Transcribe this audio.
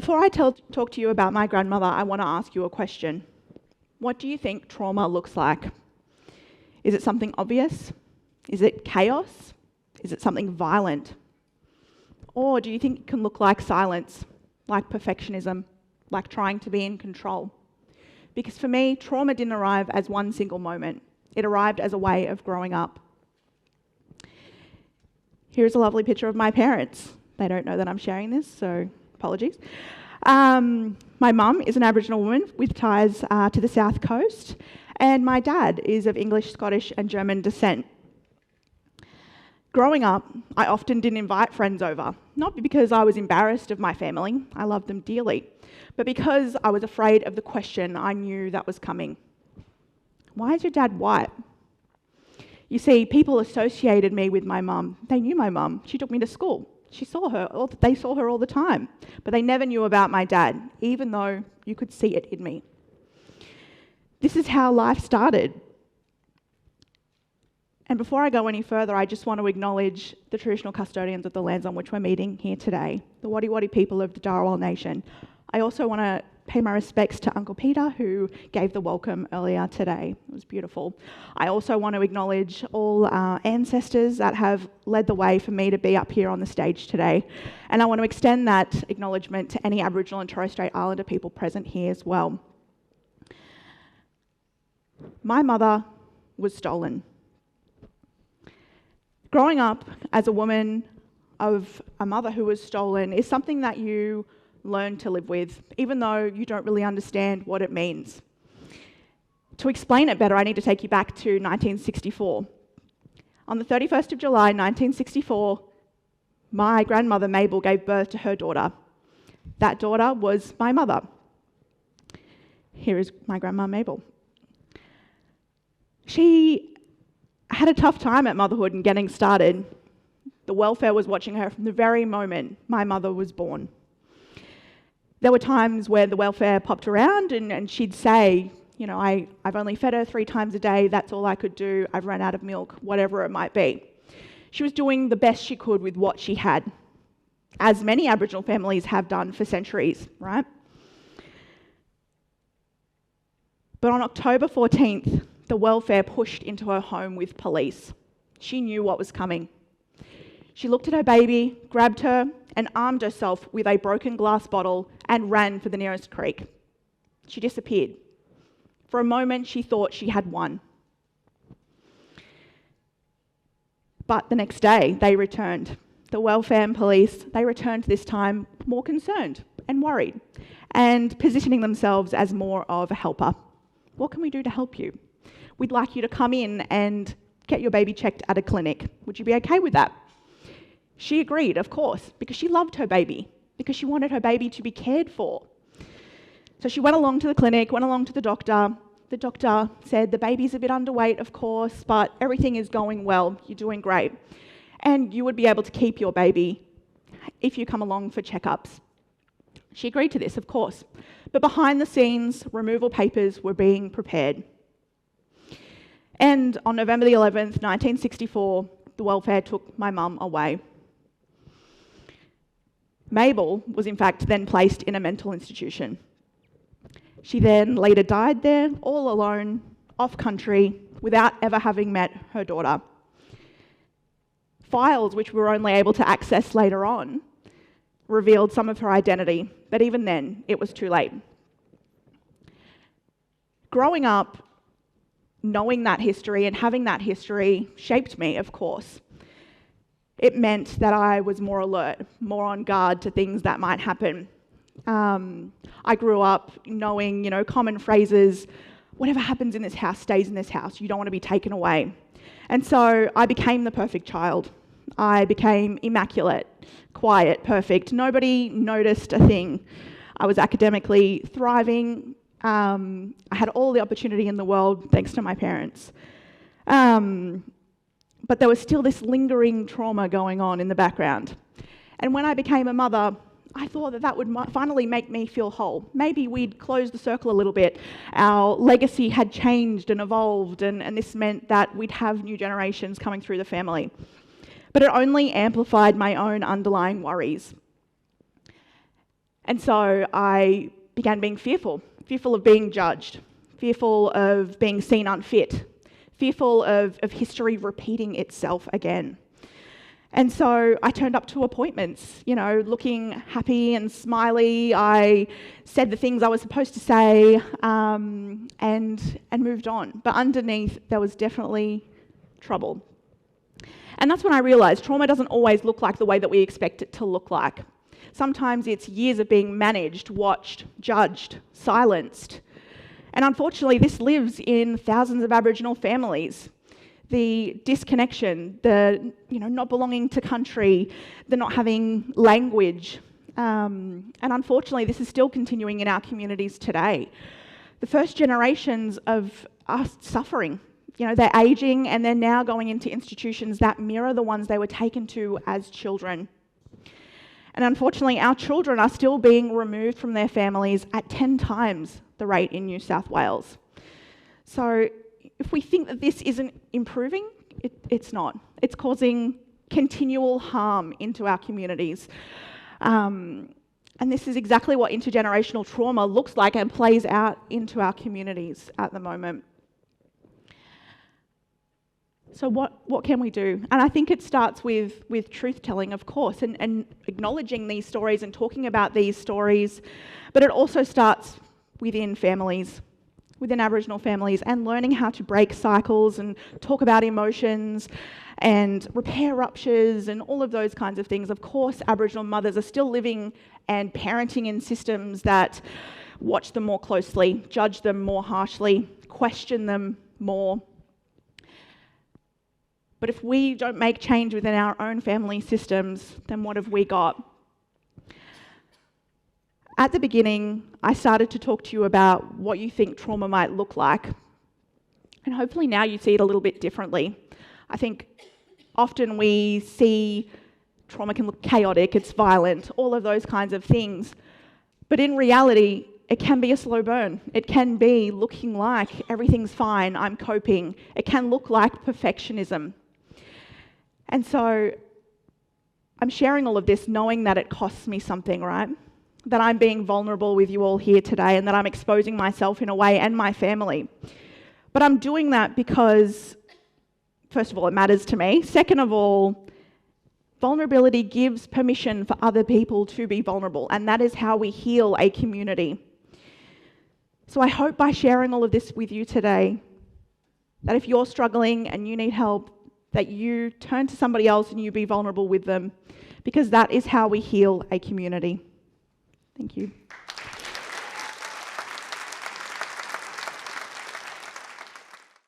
Before I talk to you about my grandmother, I want to ask you a question. What do you think trauma looks like? Is it something obvious? Is it chaos? Is it something violent? Or do you think it can look like silence, like perfectionism, like trying to be in control? Because for me, trauma didn't arrive as one single moment. It arrived as a way of growing up. Here's a lovely picture of my parents. They don't know that I'm sharing this, so apologies. My mum is an Aboriginal woman with ties to the South Coast, and my dad is of English, Scottish, and German descent. Growing up, I often didn't invite friends over, not because I was embarrassed of my family, I loved them dearly, but because I was afraid of the question I knew that was coming. Why is your dad white? You see, people associated me with my mum. They knew my mum. She took me to school. They saw her all the time, but they never knew about my dad, even though you could see it in me. This is how life started. And before I go any further, I just want to acknowledge the traditional custodians of the lands on which we're meeting here today, the Wadi Wadi people of the Dharawal Nation. I also want to pay my respects to Uncle Peter, who gave the welcome earlier today. It was beautiful. I also want to acknowledge all our ancestors that have led the way for me to be up here on the stage today. And I want to extend that acknowledgement to any Aboriginal and Torres Strait Islander people present here as well. My mother was stolen. Growing up as a woman of a mother who was stolen is something that you learn to live with, even though you don't really understand what it means. To explain it better, I need to take you back to 1964. On the 31st of July 1964, my grandmother Mabel gave birth to her daughter. That daughter was my mother. Here is my grandma Mabel. She had a tough time at motherhood and getting started. The welfare was watching her from the very moment my mother was born. There were times where the welfare popped around and she'd say, you know, I've only fed her 3 times a day, that's all I could do, I've run out of milk, whatever it might be. She was doing the best she could with what she had, as many Aboriginal families have done for centuries, right? But on October 14th, the welfare pushed into her home with police. She knew what was coming. She looked at her baby, grabbed her, and armed herself with a broken glass bottle and ran for the nearest creek. She disappeared. For a moment, she thought she had won. But the next day, they returned. The welfare and police, they returned this time more concerned and worried, and positioning themselves as more of a helper. What can we do to help you? We'd like you to come in and get your baby checked at a clinic. Would you be okay with that? She agreed, of course, because she loved her baby, because she wanted her baby to be cared for. So she went along to the clinic, went along to the doctor. The doctor said, the baby's a bit underweight, of course, but everything is going well. You're doing great. And you would be able to keep your baby if you come along for checkups. She agreed to this, of course. But behind the scenes, removal papers were being prepared. And on November the 11th, 1964, the welfare took my mum away. Mabel was in fact then placed in a mental institution. She then later died there, all alone, off country, without ever having met her daughter. Files, which we were only able to access later on, revealed some of her identity, but even then, it was too late. Growing up, knowing that history and having that history shaped me, of course. It meant that I was more alert, more on guard to things that might happen. I grew up knowing, common phrases, whatever happens in this house stays in this house, you don't want to be taken away. And so I became the perfect child. I became immaculate, quiet, perfect. Nobody noticed a thing. I was academically thriving. I had all the opportunity in the world thanks to my parents. But there was still this lingering trauma going on in the background. And when I became a mother, I thought that would finally make me feel whole. Maybe we'd close the circle a little bit. Our legacy had changed and evolved, and this meant that we'd have new generations coming through the family. But it only amplified my own underlying worries. And so I began being fearful of being judged, fearful of being seen unfit, fearful of history repeating itself again. And so I turned up to appointments, looking happy and smiley. I said the things I was supposed to say, and moved on. But underneath, there was definitely trouble. And that's when I realised trauma doesn't always look like the way that we expect it to look like. Sometimes it's years of being managed, watched, judged, silenced. And unfortunately, this lives in thousands of Aboriginal families. The disconnection, the not belonging to country, the not having language. And unfortunately, this is still continuing in our communities today. The first generations of us suffering, they're ageing and they're now going into institutions that mirror the ones they were taken to as children. And unfortunately, our children are still being removed from their families at 10 times the rate in New South Wales. So if we think that this isn't improving, it's not. It's causing continual harm into our communities. And this is exactly what intergenerational trauma looks like and plays out into our communities at the moment. So what can we do? And I think it starts with truth-telling, of course, and acknowledging these stories and talking about these stories. But it also starts within families, within Aboriginal families, and learning how to break cycles and talk about emotions and repair ruptures and all of those kinds of things. Of course, Aboriginal mothers are still living and parenting in systems that watch them more closely, judge them more harshly, question them more. But if we don't make change within our own family systems, then what have we got? At the beginning, I started to talk to you about what you think trauma might look like. And hopefully now you see it a little bit differently. I think often we see trauma can look chaotic, it's violent, all of those kinds of things. But in reality, it can be a slow burn. It can be looking like everything's fine, I'm coping. It can look like perfectionism. And so I'm sharing all of this knowing that it costs me something, right? That I'm being vulnerable with you all here today and that I'm exposing myself in a way and my family. But I'm doing that because, first of all, it matters to me. Second of all, vulnerability gives permission for other people to be vulnerable, and that is how we heal a community. So I hope by sharing all of this with you today, that if you're struggling and you need help, that you turn to somebody else and you be vulnerable with them, because that is how we heal a community. Thank you.